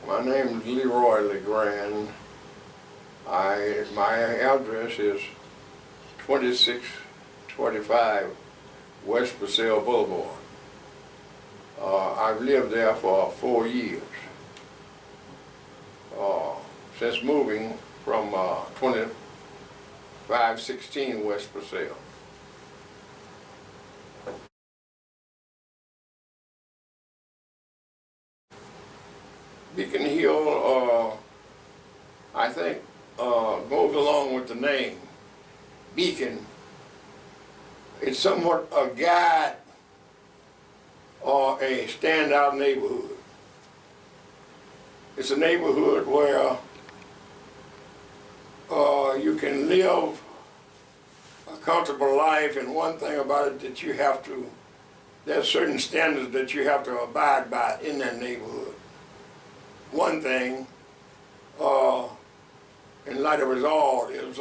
My name is Leroy Legrand. My address is 2625 West Brazil Boulevard. I've lived there for 4 years since moving from 2516 West Brazil. Beacon Hill, I think, goes along with the name. Beacon. It's somewhat a guide or a standout neighborhood. It's a neighborhood where you can live a comfortable life, and one thing about it that there's certain standards that you have to abide by in that neighborhood. One thing, in light of it all, is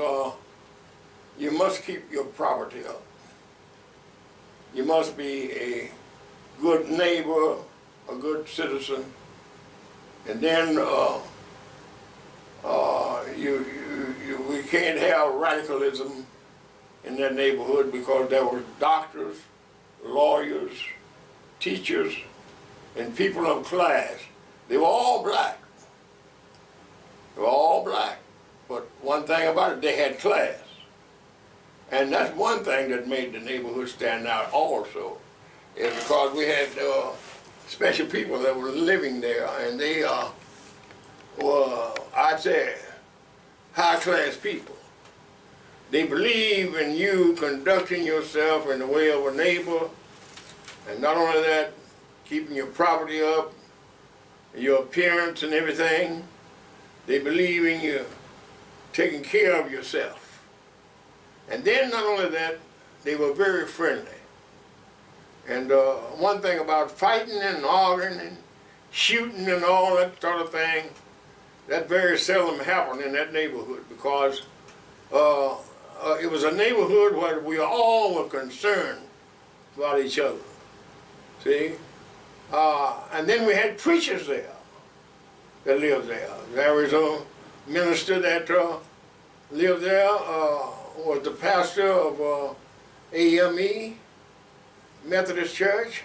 you must keep your property up. You must be a good neighbor, a good citizen, and then we can't have radicalism in that neighborhood, because there were doctors, lawyers, teachers, and people of class. They were all black. They were all black. But one thing about it, they had class. And that's one thing that made the neighborhood stand out also, is because we had special people that were living there, and they were, I'd say, high-class people. They believe in you conducting yourself in the way of a neighbor, and not only that, keeping your property up, your appearance and everything. They believe in you taking care of yourself. And then not only that, they were very friendly. And one thing about fighting and arguing and shooting and all that sort of thing, that very seldom happened in that neighborhood, because it was a neighborhood where we all were concerned about each other. See? And then we had preachers there that lived there. There was a minister that lived there, was the pastor of AME, Methodist Church.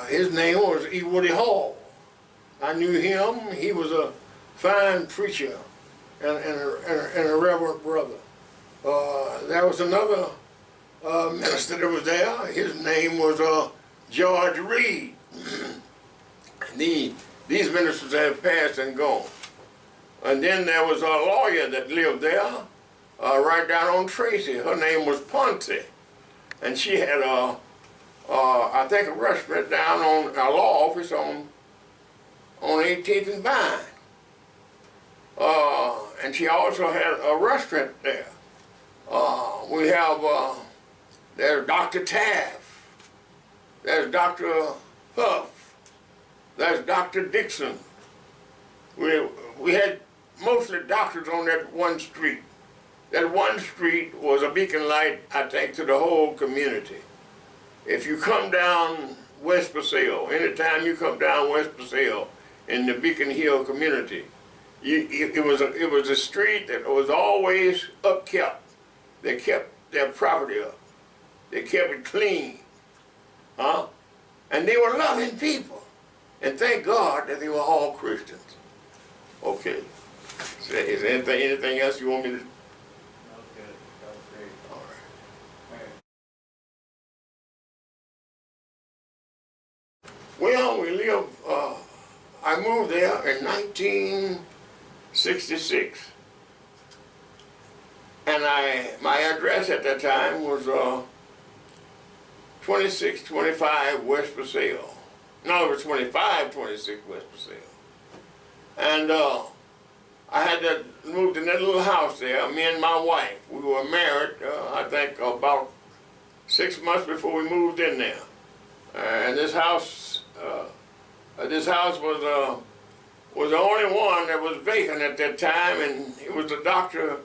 His name was E. Woody Hall. I knew him. He was a fine preacher and a reverend brother. There was another minister that was there. His name was George Reed. These ministers have passed and gone. And then there was a lawyer that lived there, right down on Tracy. Her name was Ponce. And she had I think a restaurant down on a law office on 18th and Vine. And she also had a restaurant there. We have, there's Dr. Taft. There's Dr. Huff. There's Dr. Dixon. We had mostly doctors on that one street. That one street was a beacon light, I think, to the whole community. If you come down West Brazil, anytime you come down West Brazil in the Beacon Hill community, it was a street that was always upkept. They kept their property up. They kept it clean. And they were loving people. And thank God that they were all Christians. Okay. So is there anything else you want me to? That was good. That was great. All right. Well, we lived, I moved there in 1966. And my address at that time was 2625 West Brazil. No, it was 2526 West Brazil. And I had to move in that little house there, me and my wife. We were married, I think, about 6 months before we moved in there. And this house was the only one that was vacant at that time, and it was a doctor.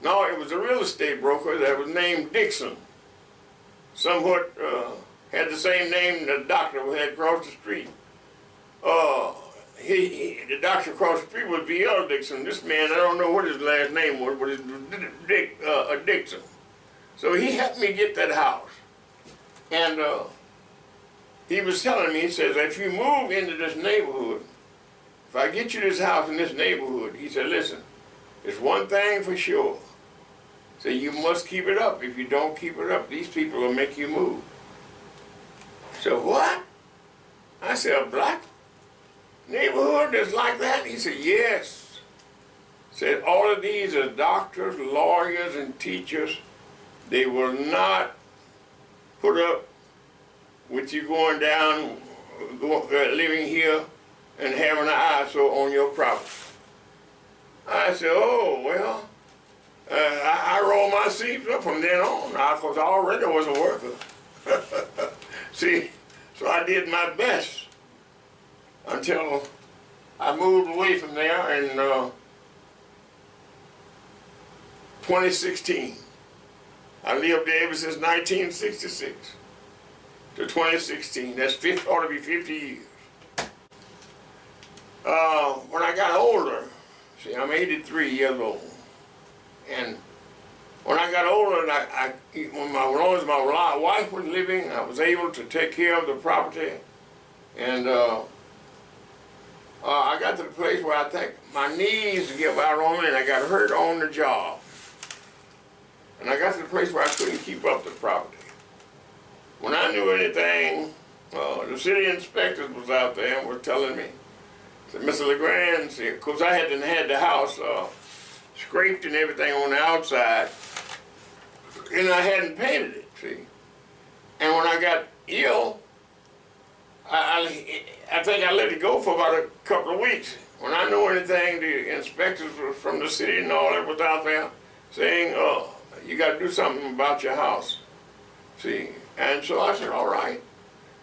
No, it was a real estate broker that was named Dixon. Somewhat had the same name the doctor we had across the street. the doctor across the street was V.L. Dixon. This man, I don't know what his last name was, but it's Dixon. So he helped me get that house. And he was telling me, he says, if you move into this neighborhood, if I get you this house in this neighborhood, he said, listen, there's one thing for sure. So you must keep it up. If you don't keep it up, these people will make you move. So what? I said, a black neighborhood that's like that? He said, yes. Said all of these are doctors, lawyers, and teachers. They will not put up with you going down, living here and having an eyesore on your property. I said, oh, well, I rolled my sleeves up from then on, because I already was a worker. See, so I did my best until I moved away from there in 2016. I lived there ever since 1966 to 2016. That's ought to be 50 years. When I got older, see, I'm 83 years old, and when I got older, and as long as my wife was living, I was able to take care of the property, and I got to the place where I think my knees give out on me, and I got hurt on the job. And I got to the place where I couldn't keep up the property. When I knew anything, the city inspectors was out there and were telling me, said, Mr. Legrand, because I hadn't had the house scraped and everything on the outside, and I hadn't painted it, see. And when I got ill, I think I let it go for about a couple of weeks. When I knew anything, the inspectors from the city and all that was out there saying, you got to do something about your house, see. And so I said, all right.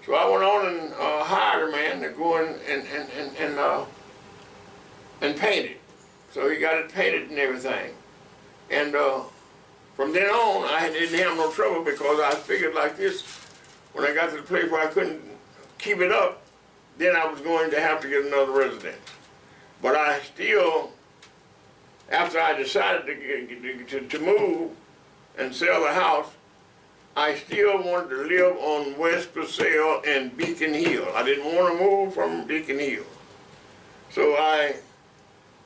So I went on and hired a man to go in and paint it. So he got it painted and everything. And from then on, I didn't have no trouble because I figured like this, when I got to the place where I couldn't keep it up, then I was going to have to get another residence. But I still, after I decided to move and sell the house, I still wanted to live on West Purcell and Beacon Hill. I didn't want to move from Beacon Hill. So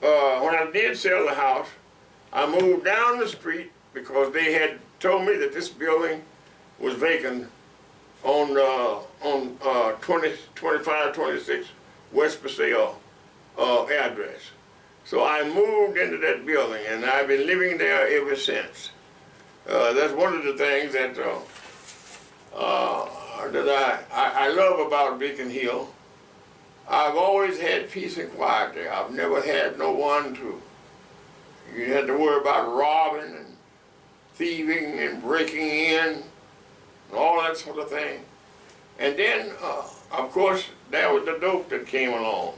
when I did sell the house, I moved down the street because they had told me that this building was vacant on 2526 West Purcell address. So I moved into that building, and I've been living there ever since. That's one of the things that I love about Beacon Hill. I've always had peace and quiet there. I've never had no one you had to worry about robbing and thieving and breaking in and all that sort of thing. And then, of course, there was the dope that came along.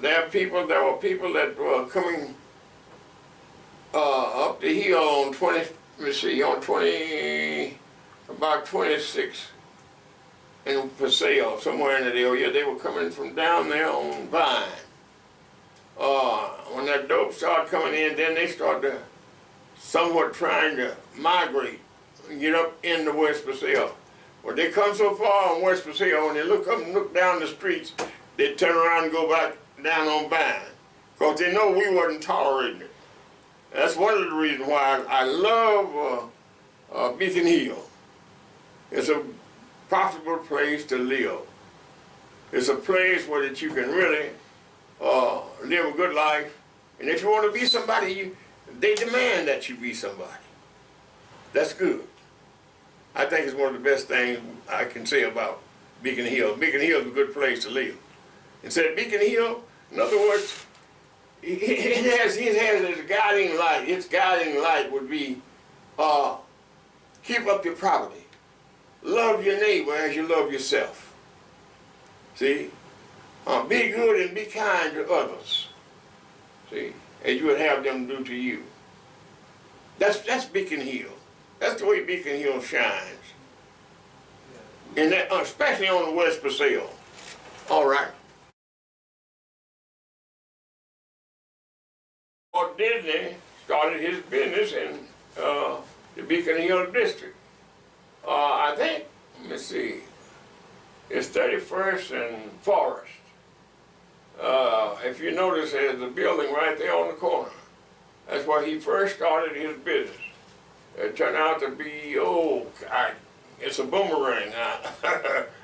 There were people that were coming up the hill on about 26 in Paseo, somewhere in that area. They were coming from down there on Vine. When that dope started coming in, then they started somewhat trying to migrate and get up into West Paseo. Well, they come so far on West Paseo, when they look up and look down the streets, they turn around and go back down on Vine, because they know we wasn't tolerating it. That's one of the reasons why I love Beacon Hill. It's a profitable place to live. It's a place where that you can really live a good life. And if you want to be somebody, they demand that you be somebody. That's good. I think it's one of the best things I can say about Beacon Hill. Beacon Hill is a good place to live. Instead of Beacon Hill, in other words, it has its guiding light. Its guiding light would be keep up your property. Love your neighbor as you love yourself. See? Be good and be kind to others. See? As you would have them do to you. That's Beacon Hill. That's the way Beacon Hill shines. And that, especially on the West Paseo. All right. Walt Disney started his business in the Beacon Hill district. I think, let me see, it's 31st and Forest. If you notice, there's a building right there on the corner. That's where he first started his business. It turned out to be, it's a boomerang.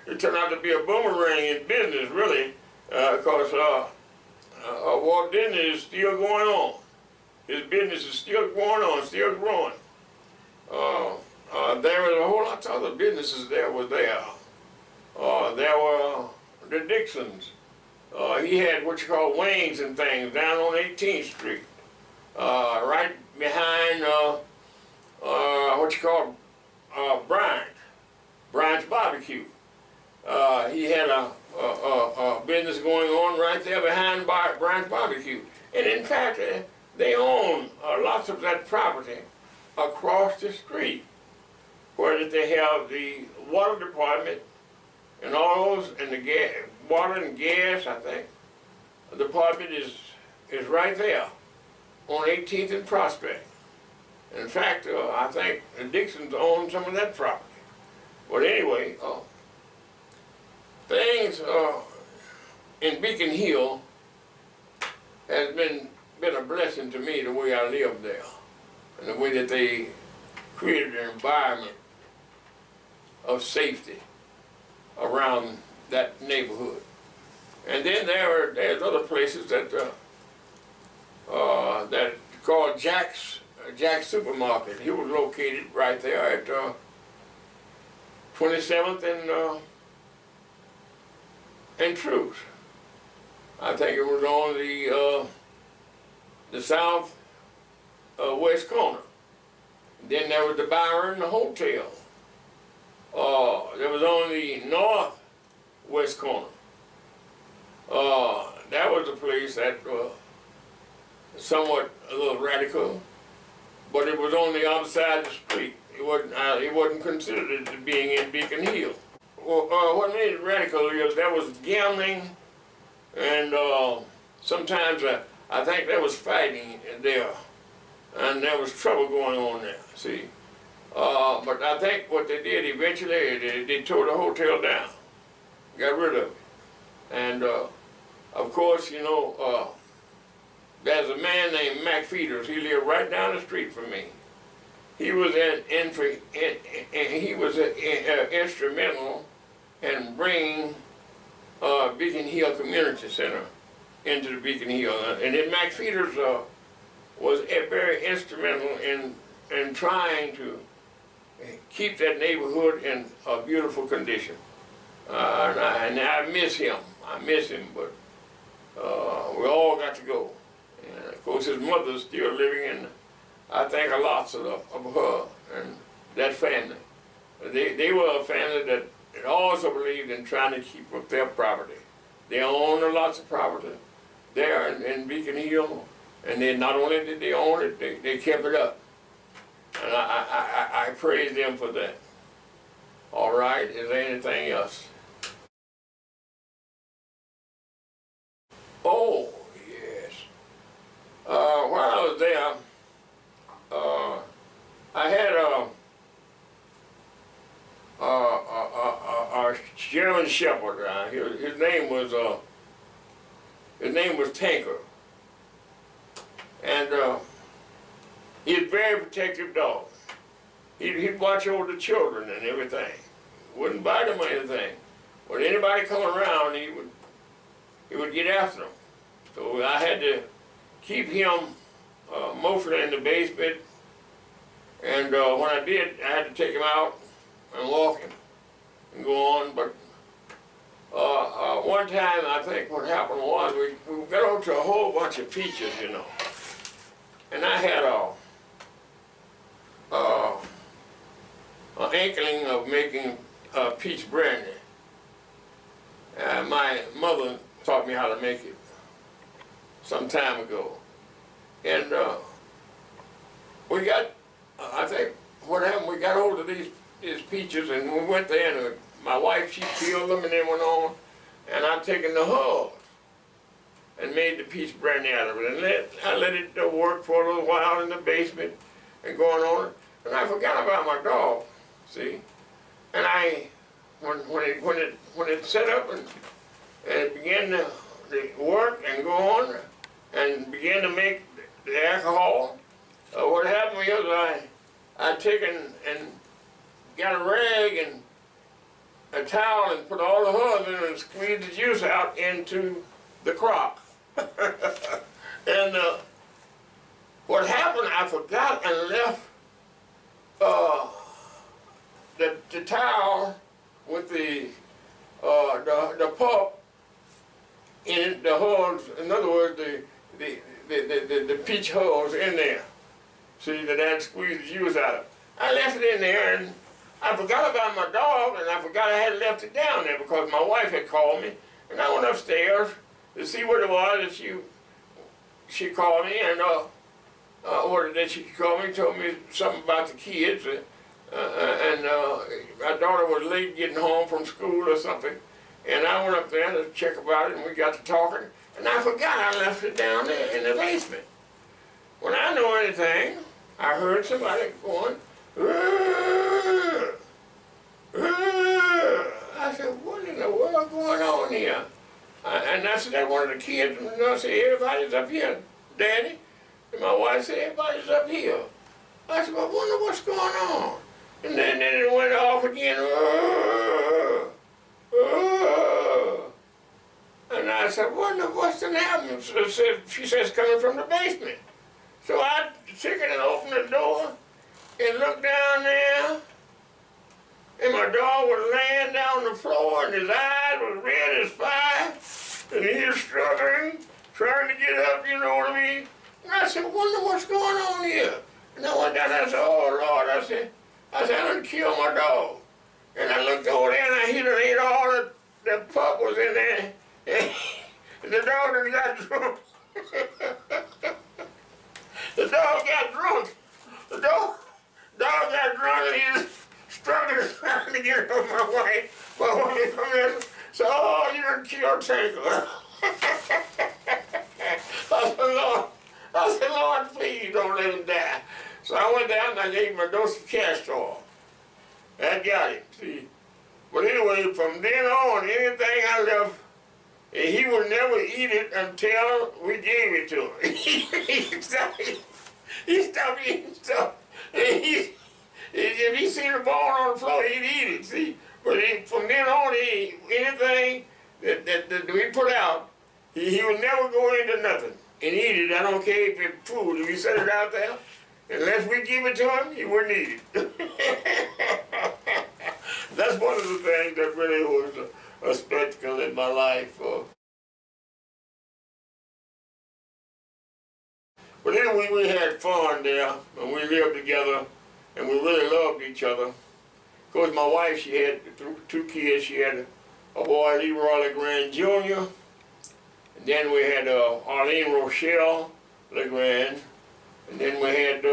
It turned out to be a boomerang in business, really, because Walt Disney is still going on. His business is still going on, still growing. There was a whole lot of other businesses there was there. There were the Dixons. He had what you call wings and things down on 18th Street, right behind what you call Bryant's Barbecue. He had a business going on right there behind Bryant's Barbecue. And in fact, they own lots of that property across the street, where they have the water department and all those, and the water and gas, I think. The department is right there on 18th and Prospect. In fact, I think the Dixons own some of that property. But anyway, things in Beacon Hill has been a blessing to me, the way I live there, and the way that they created an environment of safety around that neighborhood. And then there's other places that called Jack's Supermarket. He was located right there at 27th and Truth. I think it was on the south west corner. Then there was the Byron Hotel. There was on the northwest corner. That was a place that somewhat a little radical, but it was on the other side of the street. It wasn't considered as being in Beacon Hill. Well, what made it radical is there was gambling, and sometimes I think there was fighting there, and there was trouble going on there. See, but I think what they did eventually, they tore the hotel down, got rid of it, and of course, you know, there's a man named Mac Feeders. He lived right down the street from me. He was instrumental in bringing Beacon Hill Community Center into the Beacon Hill, and then Mac Feeders was very instrumental in trying to keep that neighborhood in a beautiful condition. And I miss him. But we all got to go. And of course, his mother's still living in, I think, lots of her and that family. They were a family that also believed in trying to keep up their property. They owned lots of property there in Beacon Hill, and then not only did they own it, they kept it up. And I praise them for that. All right, is there anything else? Oh, yes. While I was there, I had a German Shepherd. His name was Tanker, and he's a very protective dog. He'd watch over the children and everything. Wouldn't bite them or anything. But anybody come around, he would get after them. So I had to keep him mostly in the basement. And when I did, I had to take him out and walk him and go on. But one time, I think what happened was we got onto a whole bunch of peaches, you know. And I had an inkling of making peach brandy. My mother taught me how to make it some time ago. And we got, I think what happened, we got hold of these peaches, and we went there, and my wife, she peeled them and then went on and I've taken the hulls and made the peach brandy out of it, and I let it work for a little while in the basement and going on, and I forgot about my dog, see, and when it set up and it began to work and go on and began to make the alcohol, what happened was I taken and got a rag and a towel and put all the hulls in it and squeezed the juice out into the crock. And what happened, I forgot and left the towel with the pulp in the hulls, in other words, the peach hulls in there. See, that had squeezed the juice out of it. I left it in there, and I forgot about my dog, and I forgot I had left it down there because my wife had called me, and I went upstairs to see what it was, and she called me, and what did she call me, told me something about the kids, and my daughter was late getting home from school or something, and I went up there to check about it, and we got to talking, and I forgot I left it down there in the basement. When I know anything, I heard somebody going, "Arr! Arr!" I said, what in the world going on here? And I said, that one of the kids, and I said, everybody's up here, Daddy. And my wife said, everybody's up here. I said, well, I wonder what's going on. And then it went off again. "Arr! Arr!" And I said, what's the happening? She says, coming from the basement. So I took it and opened the door and looked down there, and my dog was laying down on the floor, and his eyes was red as fire, and he was struggling, trying to get up, you know what I mean? And I said, wonder what's going on here? And I went down and I said, oh Lord, I said, I done killed my dog. And I looked over there and I hit and ate all the pup was in there, and the dog done got drunk. The dog got drunk. The dog got drunk, and he was struggling trying to get up my wife. My wife come in, said, oh, you done killed Tanker. I said, Lord, please don't let him die. So I went down and I gave him a dose of castor oil. That got him, see. But anyway, from then on, anything I left, he would never eat it until we gave it to him. He stopped eating stuff. If he seen a bone on the floor, he'd eat it, see. But from then on, anything that we put out, he would never go into nothing and eat it. I don't care if it's food. If we set it out there, unless we give it to him, he wouldn't eat it. That's one of the things that really was a spectacle in my life. But anyway, we had fun there, and we lived together, and we really loved each other. Of course, my wife, she had two kids. She had a boy, Leroy Legrand Jr., and then we had Arlene Rochelle Legrand, and then we had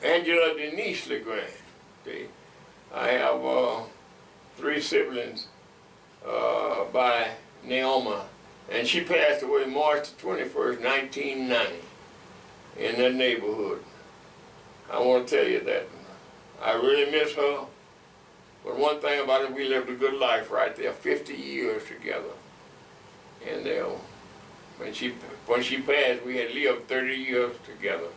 Angela Denise Legrand. See, I have 3 siblings by Naoma, and she passed away March 21st, 1990, in that neighborhood. I want to tell you that I really miss her, but one thing about it, we lived a good life right there, 50 years together. And when she passed, we had lived 30 years together.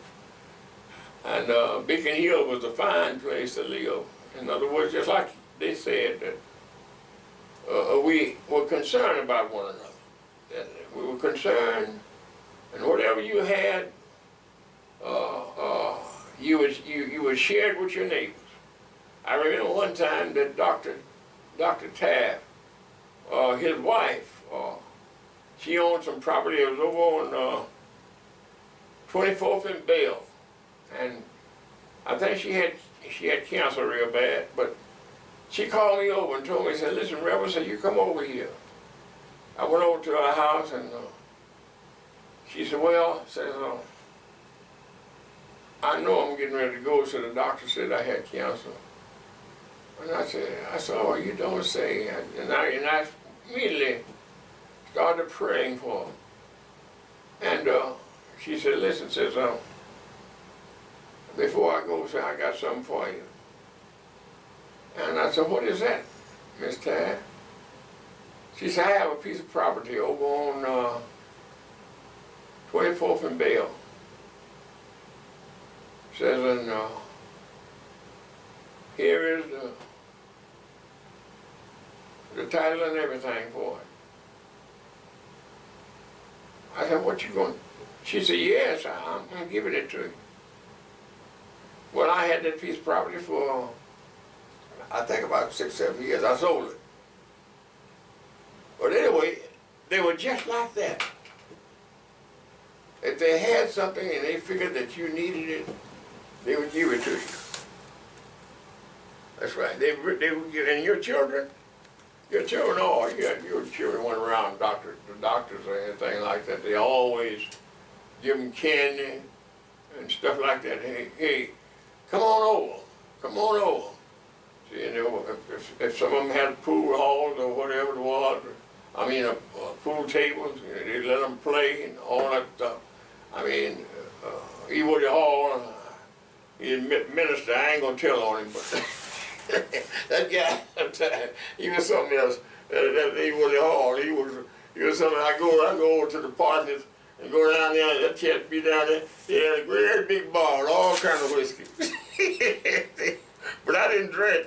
And Beacon Hill was a fine place to live. In other words, just like they said, that we were concerned about one another. That we were concerned, and whatever you had, you would share it with your neighbors. I remember one time that Dr. Taft, his wife, she owned some property that was over on 24th and Bell, and I think she had cancer real bad, but she called me over and told me, said, listen, Reverend, said, you come over here. I went over to her house, and she said, well, says, I know I'm getting ready to go, so the doctor said I had cancer. And I said, oh, you don't say. And I immediately started praying for him. And she said, listen, says, before I go, say, I got something for you. And I said, what is that, Miss Tad? She said, I have a piece of property over on 24th and Bell. Says, and here is the title and everything for it. I said, what you going? She said, yes, I'm going to give it to you. Well, I had that piece of property for, I think about 6, 7 years. I sold it. But anyway, they were just like that. If they had something and they figured that you needed it, they would give it to you. That's right. They would give, and your children, your children went around the doctors or anything like that. They always give them candy and stuff like that. Hey, come on over. See, and if some of them had pool halls or whatever it was, pool tables, they let them play and all that stuff. Woody Hall, he's a minister, I ain't gonna tell on him, but that guy, he was something else. That Woody Hall, he was something. I go over to the partners and go down there, that cat be down there, he had a great big bar, all kind of whiskey. But I didn't drink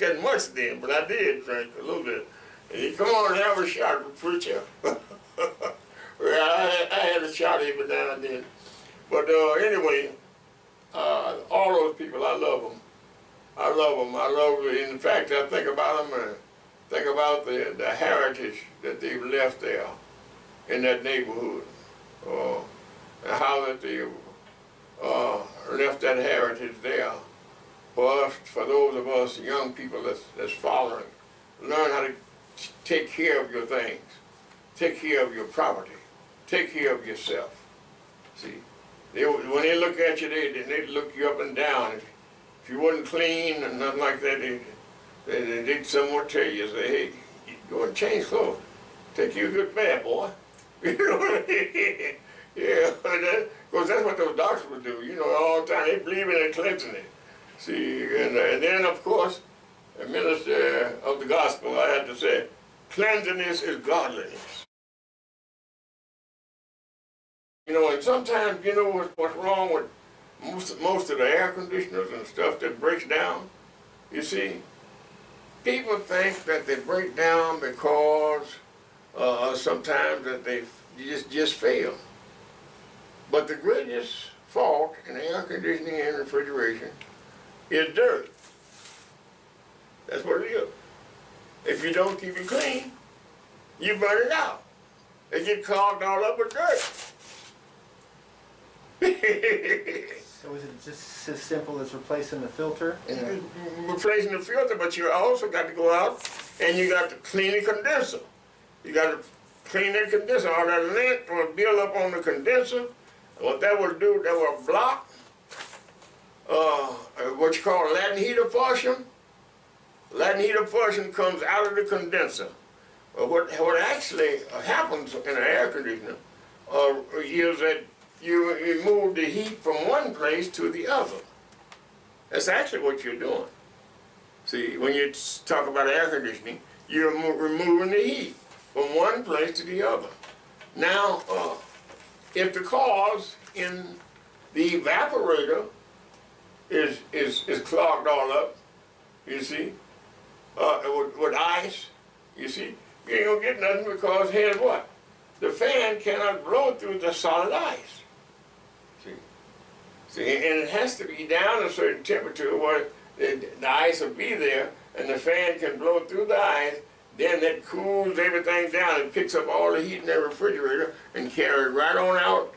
that much then, but I did drink a little bit. And he come on and have a shot with preacher. Well, I had a shot every now and then. But anyway, all those people, I love them. In fact, I think about them and think about the heritage that they've left there in that neighborhood. And how that they left that heritage there for us, for those of us young people that's following. Learn how to take care of your things, take care of your property, take care of yourself. See, when they look at you, they look you up and down. If you wasn't clean and nothing like that, they'd somewhat tell you, say, hey, you go and change clothes, take you a good bath, boy. You know, yeah, because that's what those doctors would do. You know, all the time they believe in cleansing it. See, and then of course, a minister of the gospel, I had to say, cleanliness is godliness. You know, and sometimes, you know what's wrong with most of the air conditioners and stuff that breaks down? You see, people think that they break down because sometimes that they just fail. But the greatest fault in air conditioning and refrigeration is dirt. That's what it is. If you don't keep it clean, you burn it out. It gets clogged all up with dirt. So is it just as simple as replacing the filter? Replacing the filter, but you also got to go out and you got to clean the condenser. You got to clean that condenser. All that lint will build up on the condenser. What that will do, that will block what you call Latin heat diffusion. Latin heat diffusion comes out of the condenser. What actually happens in an air conditioner is that you move the heat from one place to the other. That's actually what you're doing. See, when you talk about air conditioning, you're removing the heat from one place to the other. Now, if the cause in the evaporator is clogged all up, you see, with ice, you see, you ain't gonna get nothing because here's what? The fan cannot blow through the solid ice. See, and it has to be down a certain temperature where the ice will be there and the fan can blow through the ice, then that cools everything down and picks up all the heat in that refrigerator and carry it right on out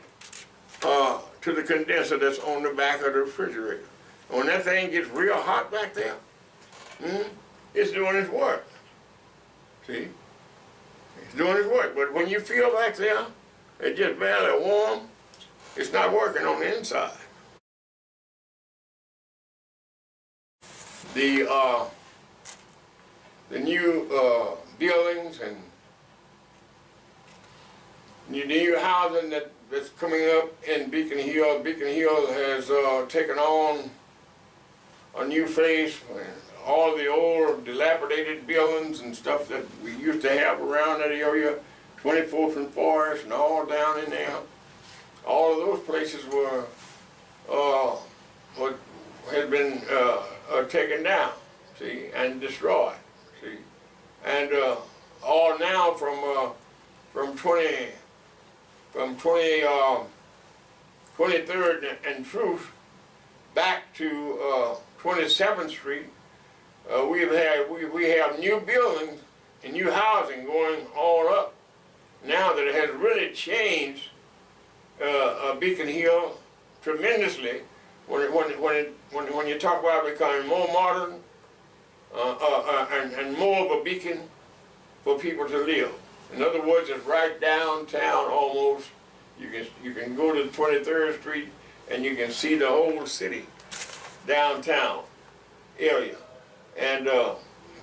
to the condenser that's on the back of the refrigerator. And when that thing gets real hot back there, it's doing its work. See? It's doing its work. But when you feel back there, it's just barely warm, it's not working on the inside. the new buildings and the new housing that's coming up in Beacon Hill. Beacon Hill has taken on a new face. All the old dilapidated buildings and stuff that we used to have around that area, 24th and Forest and all down in there, all of those places were what had been taken down, see, and destroyed, see, and all now from 23rd and Truth back to 27th Street. We have new buildings and new housing going all up. Now that it has really changed Beacon Hill tremendously. When you talk about becoming more modern and more of a beacon for people to live. In other words, it's right downtown almost. You can go to 23rd Street and you can see the whole city downtown area. And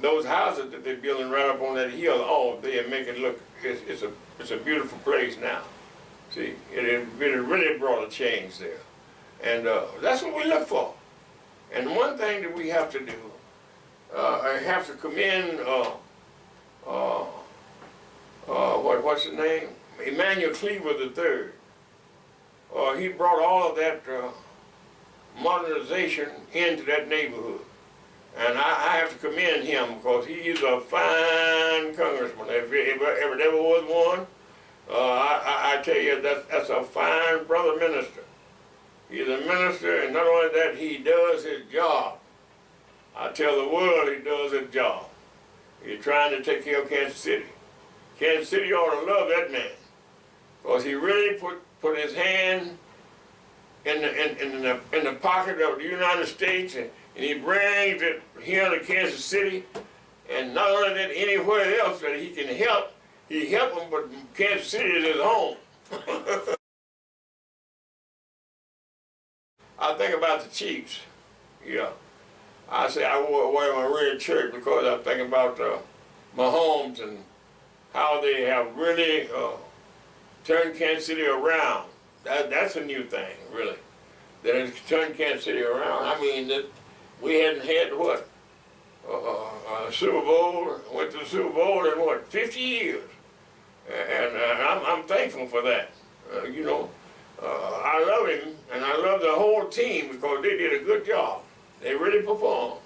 those houses that they're building right up on that hill, oh, they make it look, it's a beautiful place now. See, it really brought a change there. And that's what we look for. And one thing that we have to do, I have to commend, what's his name? Emmanuel Cleaver III. He brought all of that modernization into that neighborhood. And I have to commend him because he is a fine congressman. If there ever was one, I tell you, that's a fine brother minister. He's a minister, and not only that, he does his job. I tell the world he does his job. He's trying to take care of Kansas City. Kansas City ought to love that man, because he really put his hand in the pocket of the United States, and he brings it here to Kansas City. And not only that, anywhere else that he can help, he help them. But Kansas City is his home. I think about the Chiefs. Yeah, I say I wore away my red shirt because I think about Mahomes and how they have really turned Kansas City around. That's a new thing, really. That has turned Kansas City around. I mean, that we hadn't had what? A Super Bowl, went to the Super Bowl in what, 50 years. And I'm thankful for that. You know, I love him, and I love the whole team because they did a good job. They really performed.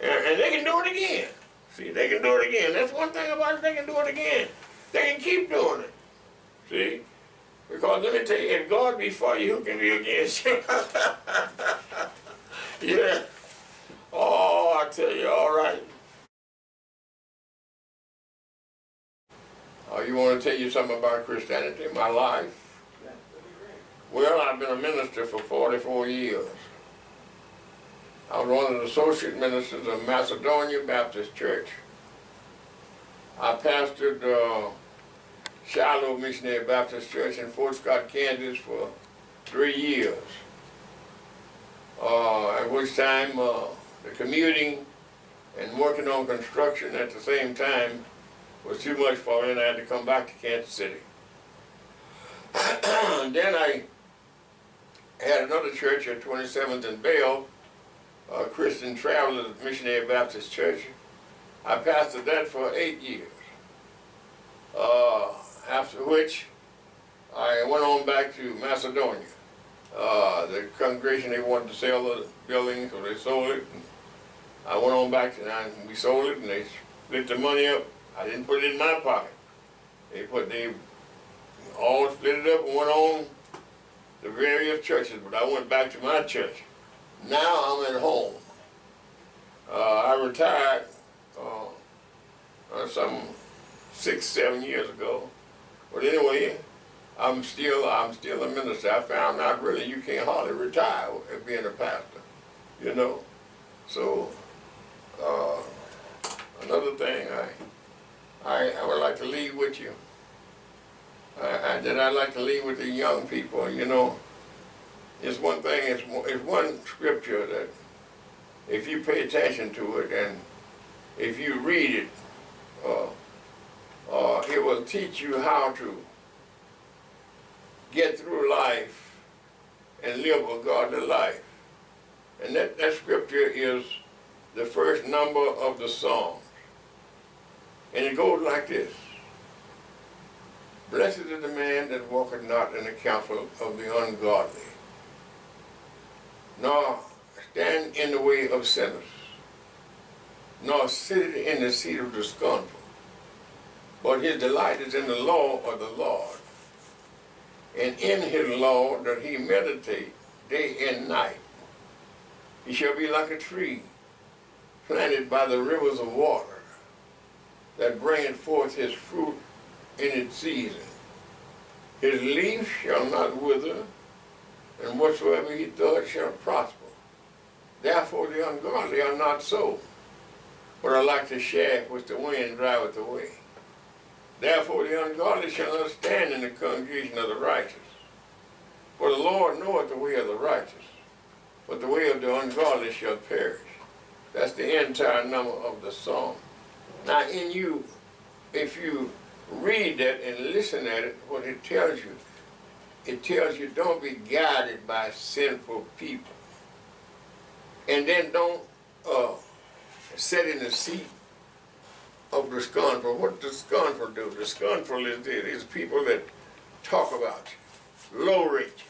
And they can do it again. See, they can do it again. That's one thing about it, they can do it again. They can keep doing it. See? Because let me tell you, if God be for you, who can be against you? Yeah. Oh, I tell you, all right. You want to tell you something about Christianity, my life? Well, I've been a minister for 44 years. I was one of the associate ministers of Macedonia Baptist Church. I pastored Shiloh Missionary Baptist Church in Fort Scott, Kansas for 3 years. At which time the commuting and working on construction at the same time was too much for me, and I had to come back to Kansas City. And then I had another church at 27th and Bell, Christian Travelers Missionary Baptist Church. I pastored that for 8 years. After which I went on back to Macedonia. The congregation, they wanted to sell the building, so they sold it. And I went on back to, we sold it, and they split the money up. I didn't put it in my pocket. They all split it up and went on to various churches, but I went back to my church. Now I'm at home. I retired some 6, 7 years ago. But anyway, I'm still a minister. I found out really you can't hardly retire as being a pastor, you know. So another thing I would like to leave with you. I'd like to leave with the young people, you know. It's one thing, it's one scripture that if you pay attention to it and if you read it, it will teach you how to get through life and live a godly life. And that scripture is the first number of the Psalms. And it goes like this. Blessed is the man that walketh not in the counsel of the ungodly, nor stand in the way of sinners, nor sit in the seat of the scornful. But his delight is in the law of the Lord, and in his law doth he meditate day and night. He shall be like a tree planted by the rivers of water, that bringeth forth his fruit in its season. His leaf shall not wither, and whatsoever he doeth shall prosper. Therefore the ungodly are not so, but are like the shaft which the wind driveth away. Therefore the ungodly shall not stand in the congregation of the righteous. For the Lord knoweth the way of the righteous, but the way of the ungodly shall perish. That's the entire number of the psalm. Now if you read that and listen at it, what it tells you don't be guided by sinful people. And then don't sit in the seat of the scornful. What does scornful do? The scornful is people that talk about you, low rate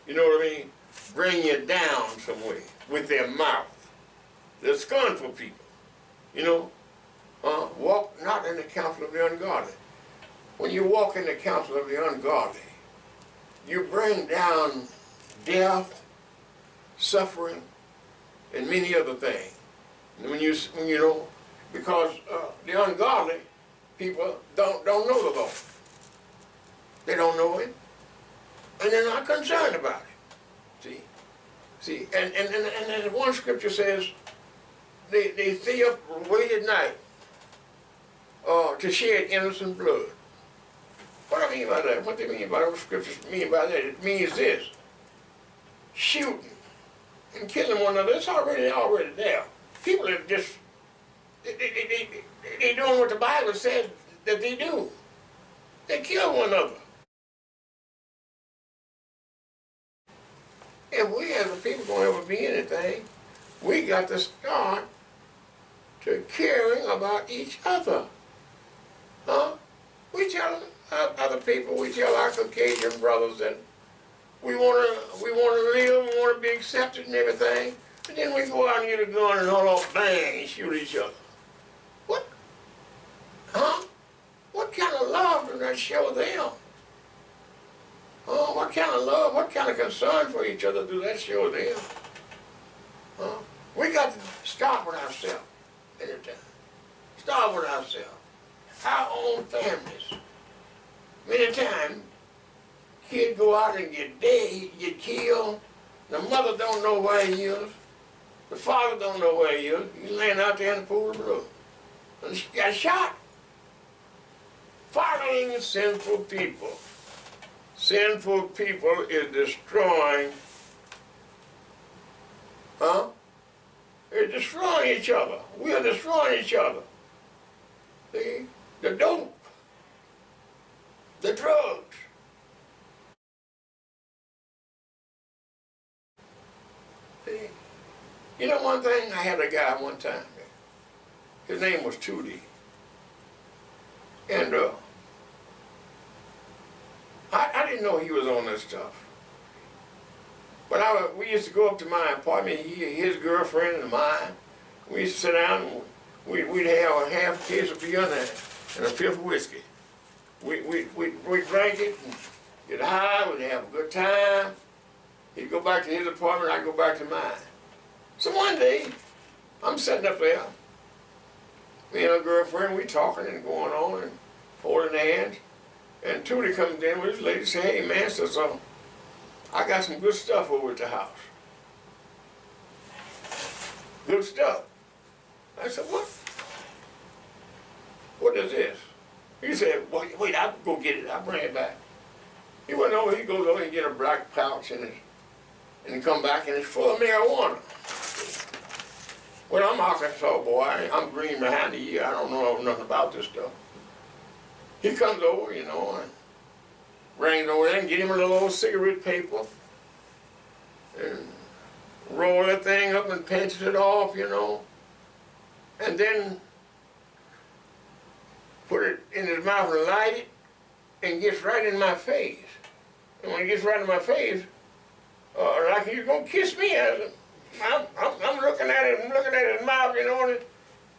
you. You know what I mean? Bring you down some way with their mouth. The scornful people, you know, walk not in the counsel of the ungodly. When you walk in the counsel of the ungodly, you bring down death, suffering, and many other things. And when you know, because the ungodly people don't know the Lord. They don't know Him, and they're not concerned about it. See, and one scripture says they stay up late at night to shed innocent blood. What do I mean by that? What do they mean by those scriptures mean by that? It means this: shooting and killing one another. It's already there. People are just they doing what the Bible said that they do. They kill one another. If we as a people gonna ever be anything, we got to start to caring about each other. We tell other people, we tell our Caucasian brothers that we wanna live, we wanna be accepted and everything, and then we go out and get a gun and haul off, bang, and shoot each other. What? What kind of love does that show them? What kind of love, what kind of concern for each other do that show them? We got to start with ourselves anytime. Start with ourselves. Our own families. Many times, kids go out and get dead, get killed. The mother don't know where he is. The father don't know where he is. He's laying out there in the pool of blood. And she got shot. Following sinful people. Sinful people is destroying, They're destroying each other. We are destroying each other. See? The dope, the drugs. See? You know one thing? I had a guy one time. His name was Tootie. And I didn't know he was on this stuff. But we used to go up to my apartment, his girlfriend and mine. We used to sit down and we'd have a half case of beer and a fifth of whiskey. We'd drink it and get high, we'd have a good time. He'd go back to his apartment, I'd go back to mine. So one day, I'm sitting up there, me and a girlfriend, we talking and going on and holding hands. And Tootie comes in with his lady and says, "Hey man," says, "I got some good stuff over at the house." Good stuff. I said, "What? What is this?" He said, "Wait, I'll go get it. I'll bring it back." He went over, he goes over and get a black pouch and he come back and it's full of marijuana. Well, I'm Arkansas boy. I'm green behind the ear. I don't know nothing about this stuff. He comes over, you know, and brings over there and get him a little old cigarette paper and roll that thing up and pinches it off, you know, and then put it in his mouth and light it, and gets right in my face. And when he gets right in my face, like he's gonna kiss me, I'm looking at it, I'm looking at his mouth, you know, and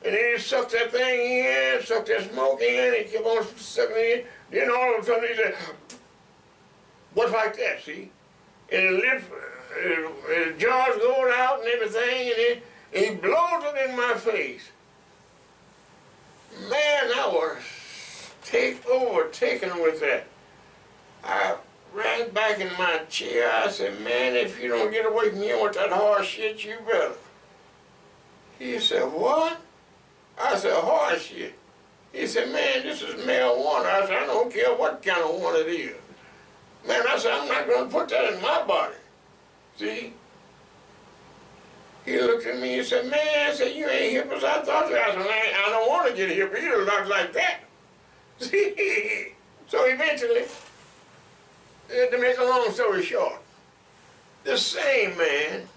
then he sucked that thing in, sucked that smoke in, he kept on sucking it in. Then all of a sudden he said, what's like that, see? And his lips, his jaws going out and everything, and he blows it in my face. Man, I was overtaken with that. I ran back in my chair. I said, man, if you don't get away from here with that horse shit, you better. He said, what? I said, horse shit. He said, man, this is marijuana. I said, I don't care what kind of one it is. Man, I said, I'm not going to put that in my body. See? He looked at me and said, man, I said, you ain't hip as I thought you. I said, man, I don't want to get hip. You look like that. See? So eventually, to make a long story short, this same man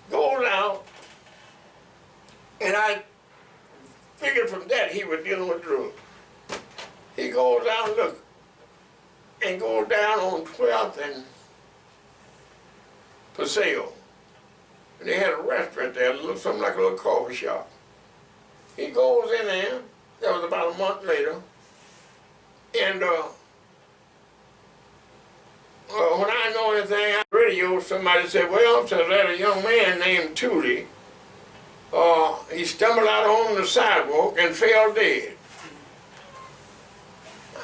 goes out, and I figured from that he was dealing with drugs. He goes out, look, and goes down on 12th and Paseo. And they had a restaurant there, something like a little coffee shop. He goes in there, that was about a month later, and when I know anything on the radio, somebody said, well, so there's a young man named Tootie. He stumbled out on the sidewalk and fell dead.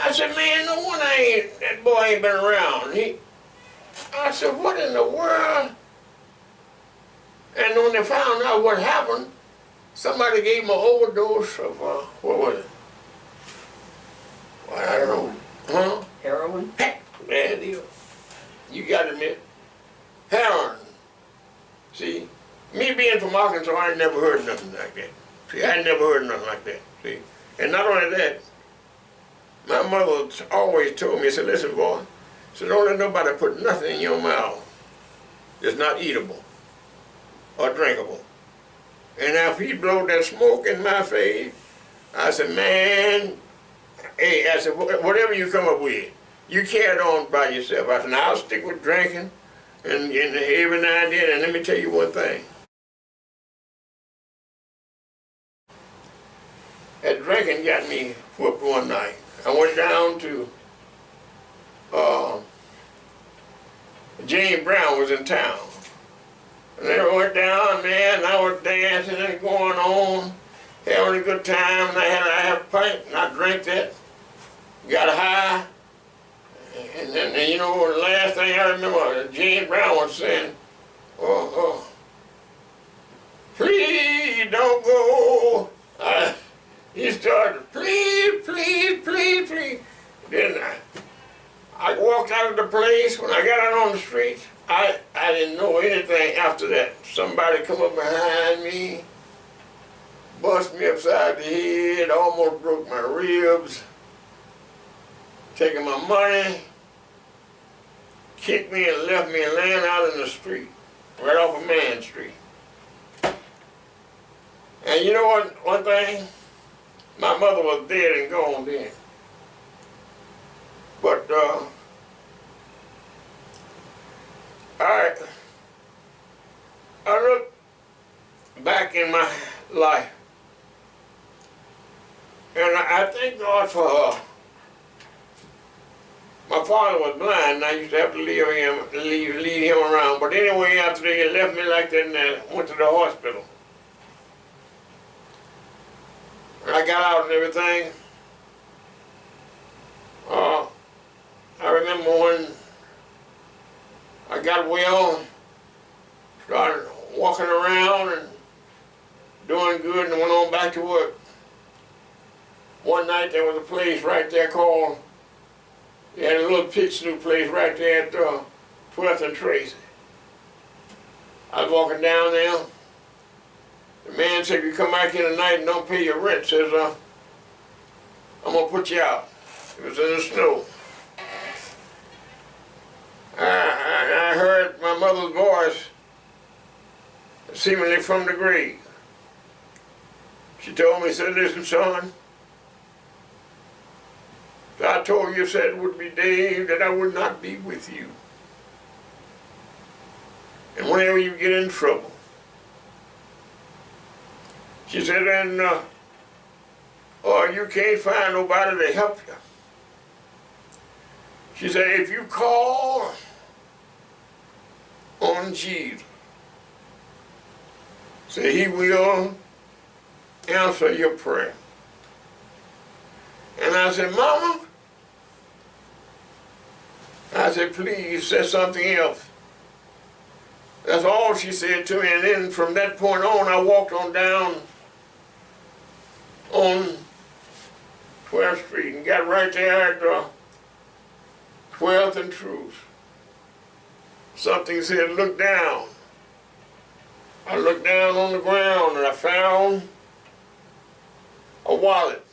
I said, man, no wonder that boy ain't been around. I said, what in the world? And when they found out what happened, somebody gave him an overdose of, what was it? Well, I don't know. Huh? Heroin? Bad deal. You got to admit, heroin. See, me being from Arkansas, I ain't never heard nothing like that. See, I ain't never heard nothing like that. See, and not only that, my mother always told me, said, listen, boy, so don't let nobody put nothing in your mouth that's not eatable or drinkable. And after he blowed that smoke in my face, I said, man, hey, I said, whatever you come up with, you carry it on by yourself. I said, now I'll stick with drinking and every now and then, and let me tell you one thing. That drinking got me whooped one night. I went down to, James Brown was in town. And they went down, man, and I was dancing and going on, having a good time, and I had a half pint, and I drank that, got high, and then, you know, the last thing I remember, James Brown was saying, please don't go. He started, please, please, please, please. Then I walked out of the place. When I got out on the street, I didn't know anything after that. Somebody come up behind me, bust me upside the head, almost broke my ribs, taking my money, kicked me and left me laying out in the street, right off of Man Street. And you know what, one thing? My mother was dead and gone then. But I look back in my life, and I thank God for her. My father was blind, and I used to have to lead him around. But anyway, after they left me like that, and I went to the hospital. And I got out and everything. I remember when I got well, started walking around and doing good, and went on back to work. One night there was a place right there called, they had a little pig stew place right there at 12th and Tracy. I was walking down there, The man said, if you come back here tonight and don't pay your rent, says, I'm gonna put you out. It was in the snow. I heard my mother's voice, seemingly from the grave. She told me, said, listen, son, I told you, said it would be day that I would not be with you. And whenever you get in trouble, she said, and or you can't find nobody to help you. She said, if you call on Jesus, say he will answer your prayer. And I said, Mama, I said, please say something else. That's all she said to me. And then from that point on, I walked on down on 12th Street and got right there at 12th and Truth. Something said, look down. I looked down on the ground and I found a wallet.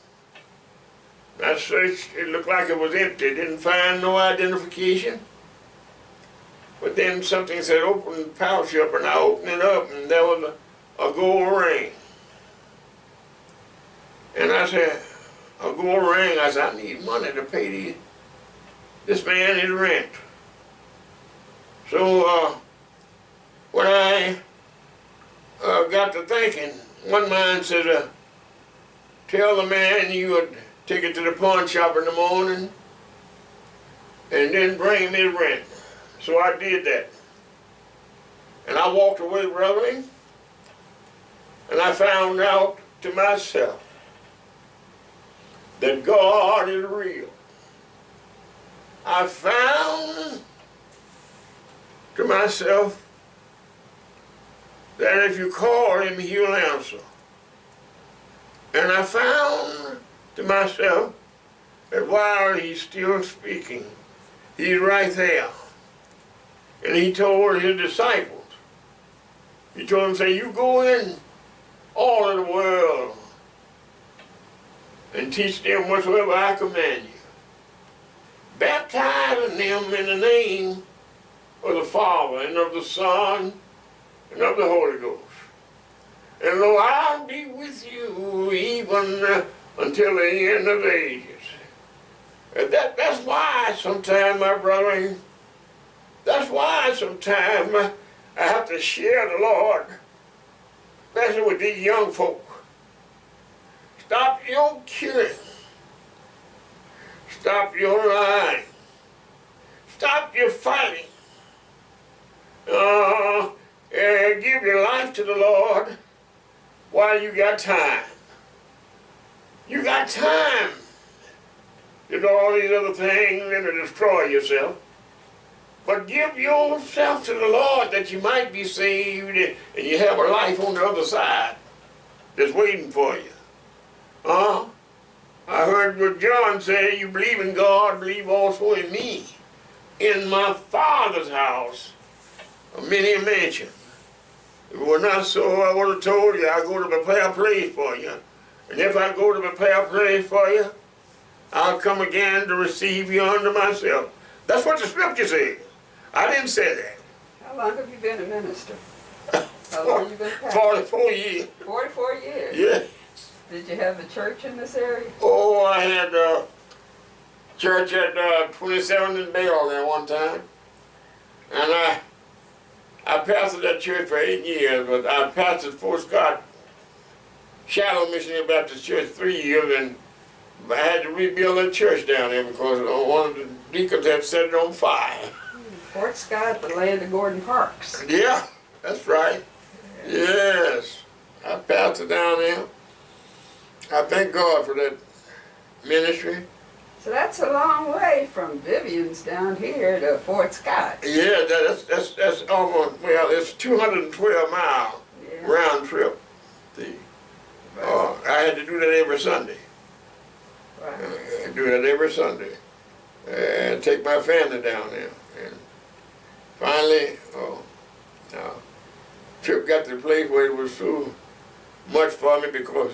I searched, it looked like it was empty. Didn't find no identification. But then something said, open the pouch up, and I opened it up, and there was a gold ring. And I said, a gold ring? I said, I need money to pay this man his rent. So when I got to thinking, one man said, tell the man you would take it to the pawn shop in the morning and then bring him his rent. So I did that. And I walked away reveling, and I found out to myself that God is real. I found to myself that if you call him, he'll answer. And I found to myself that while he's still speaking, he's right there. And he told his disciples, he told them, say, you go in all of the world and teach them whatsoever I command you, baptizing them in the name of the Father and of the Son and of the Holy Ghost. And lo, I'll be with you even until the end of the ages. And that's why sometimes, my brother, that's why sometimes I have to share the Lord, especially with these young folk. Stop your killing. Stop your lying. Stop your fighting. Give your life to the Lord while you got time. You got time to do all these other things and to destroy yourself. But give yourself to the Lord that you might be saved and you have a life on the other side that's waiting for you. I heard what John say, you believe in God, believe also in me. In my Father's house are many mansions. If it were not so, I would have told you, I go to prepare a place for you. And if I go to prepare a place for you, I'll come again to receive you unto myself. That's what the scripture says. I didn't say that. How long have you been a minister? How long have you been a pastor? 44 years. 44 years? Yeah. Did you have a church in this area? Oh, I had a church at 27th and Bell there one time. And I pastored that church for 8 years, but I pastored Fort Scott Shallow Missionary Baptist Church 3 years, and I had to rebuild that church down there because one of the deacons had set it on fire. Fort Scott, the land of Gordon Parks. Yeah, that's right. Yes. I pastored down there. I thank God for that ministry. So that's a long way from Vivian's down here to Fort Scott. Yeah, that's almost, well, it's 212 miles round trip. See? I had to do that every Sunday. Right. I do that every Sunday. And take my family down there. And finally, trip got to the place where it was so much for me because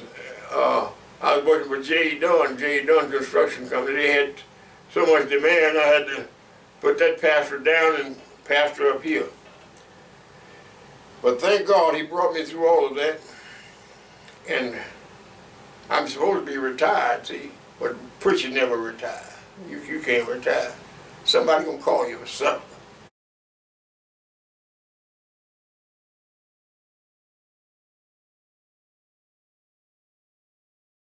I was working for J. Dunn Construction Company. They had so much demand, I had to put that pastor down and pastor up here. But thank God he brought me through all of that. And I'm supposed to be retired, see, but preachers never retire. You can't retire. Somebody gonna call you for something.